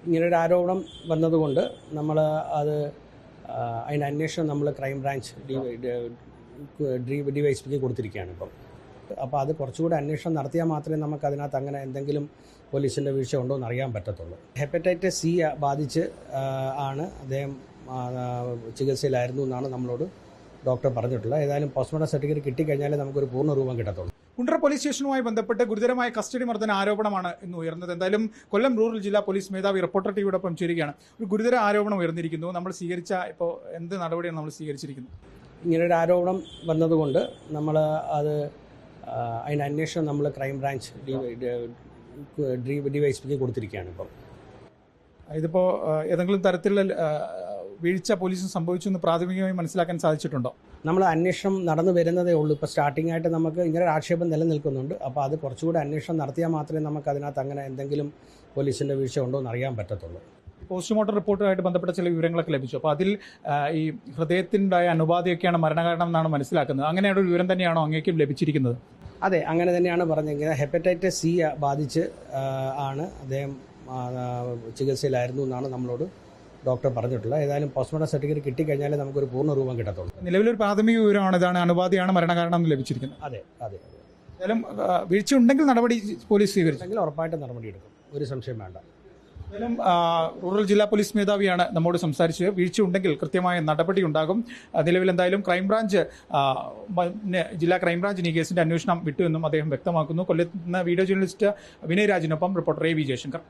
ഇങ്ങനൊരു ആരോപണം വന്നതുകൊണ്ട് നമ്മൾ അത് അതിൻ്റെ അന്വേഷണം നമ്മൾ ക്രൈം ബ്രാഞ്ച് DYSPക്ക് കൊടുത്തിരിക്കുകയാണ് ഇപ്പം. അപ്പോൾ അത് കുറച്ചുകൂടി അന്വേഷണം നടത്തിയാൽ മാത്രമേ നമുക്ക് അതിനകത്ത് അങ്ങനെ എന്തെങ്കിലും പോലീസിൻ്റെ വീഴ്ച ഉണ്ടോ എന്ന് അറിയാൻ പറ്റത്തുള്ളൂ. ഹെപ്പറ്റൈറ്റിസ് സി ബാധിച്ച് ആണ് അദ്ദേഹം ചികിത്സയിലായിരുന്നു എന്നാണ് നമ്മളോട് ഡോക്ടർ പറഞ്ഞിട്ടുള്ളത്. ഏതായാലും പോസ്റ്റ്മോർട്ടം സർട്ടിഫിക്കറ്റ് കിട്ടിക്കഴിഞ്ഞാലേ നമുക്കൊരു പൂർണ്ണ രൂപം കിട്ടത്തുള്ളൂ. കുണ്ടറ പോലീസ് സ്റ്റേഷനുമായി ബന്ധപ്പെട്ട് ഗുരുതരമായ കസ്റ്റഡി മർദ്ദന ആരോപണമാണ് ഇന്ന് ഉയർന്നത്. എന്തായാലും കൊല്ലം റൂറൽ ജില്ലാ പോലീസ് മേധാവി റിപ്പോർട്ടർ ടിവിയോടൊപ്പം ചേരുകയാണ്. ഒരു ഗുരുതര ആരോപണം ഉയർന്നിരിക്കുന്നു. നമ്മൾ സ്വീകരിച്ച ഇപ്പോൾ എന്ത് നടപടിയാണ് നമ്മൾ സ്വീകരിച്ചിരിക്കുന്നത്? ഇങ്ങനൊരു ആരോപണം വന്നതുകൊണ്ട് നമ്മൾ അത് അതിൻ്റെ അന്വേഷണം നമ്മൾ ക്രൈം ബ്രാഞ്ച് DYSPക്ക് കൊടുത്തിരിക്കുകയാണ് ഇപ്പം. ഇതിപ്പോൾ ഏതെങ്കിലും തരത്തിലുള്ള വീഴ്ച പോലീസിന് സംഭവിച്ചു എന്ന് പ്രാഥമികമായി മനസ്സിലാക്കാൻ സാധിച്ചിട്ടുണ്ടോ? നമ്മൾ അന്വേഷണം നടന്നു വരുന്നതേ ഉള്ളൂ. ഇപ്പോൾ സ്റ്റാർട്ടിംഗ് ആയിട്ട് നമുക്ക് ഇങ്ങനെ ആക്ഷേപം നിലനിൽക്കുന്നുണ്ട്. അപ്പോൾ അത് കുറച്ചുകൂടി അന്വേഷണം നടത്തിയാൽ മാത്രമേ നമുക്ക് അതിനകത്ത് അങ്ങനെ എന്തെങ്കിലും പോലീസിൻ്റെ വീഴ്ച ഉണ്ടോ എന്ന് അറിയാൻ പറ്റത്തുള്ളൂ. പോസ്റ്റ്മോർട്ടം റിപ്പോർട്ടുമായിട്ട് ബന്ധപ്പെട്ട ചില വിവരങ്ങളൊക്കെ ലഭിച്ചു. അപ്പോൾ അതിൽ ഈ ഹൃദയത്തിനുണ്ടായ അണുബാധയൊക്കെയാണ് മരണകാരണം എന്നാണ് മനസ്സിലാക്കുന്നത്. അങ്ങനെയുള്ള ഒരു വിവരം തന്നെയാണോ അങ്ങേക്കും ലഭിച്ചിരിക്കുന്നത്? അതെ, അങ്ങനെ തന്നെയാണ് പറഞ്ഞിരിക്കുന്നത്. ഹെപ്പറ്റൈറ്റിസ് സി ബാധിച്ച് ആണ് അദ്ദേഹം ചികിത്സയിലായിരുന്നു എന്നാണ് നമ്മളോട് ഡോക്ടർ പറഞ്ഞിട്ടുള്ളത്. ഏതായാലും പോസ്റ്റ്മോർട്ടം സർട്ടിഫിക്കറ്റ് കിട്ടിക്കഴിഞ്ഞാലേ നമുക്കൊരു പൂർണ്ണ രൂപം കിട്ടത്തുള്ളൂ. നിലവിലൊരു പ്രാഥമിക വിവരമാണ് ഇതാണ് അണുബാധയാണ് മരണകാരണം എന്ന് ലഭിച്ചിരിക്കുന്നത്. അതെ അതെ അതെ. ഏതായാലും വീഴ്ച ഉണ്ടെങ്കിൽ നടപടി പോലീസ് സ്വീകരിച്ചെങ്കിൽ ഉറപ്പായിട്ടും നടപടിയെടുക്കും, ഒരു സംശയം വേണ്ട. ഏതായാലും റൂറൽ ജില്ലാ പോലീസ് മേധാവിയാണ് നമ്മോട് സംസാരിച്ചത്. വീഴ്ച ഉണ്ടെങ്കിൽ കൃത്യമായ നടപടി ഉണ്ടാകും. നിലവിൽ എന്തായാലും ക്രൈംബ്രാഞ്ച് ജില്ലാ ക്രൈംബ്രാഞ്ചിന് ഈ കേസിന്റെ അന്വേഷണം വിട്ടുവെന്നും അദ്ദേഹം വ്യക്തമാക്കുന്നു. കൊല്ലത്ത് നിന്ന് വീഡിയോ ജേർണലിസ്റ്റ് വിനയ് രാജിനൊപ്പം റിപ്പോർട്ടർ AV ജയശങ്കർ.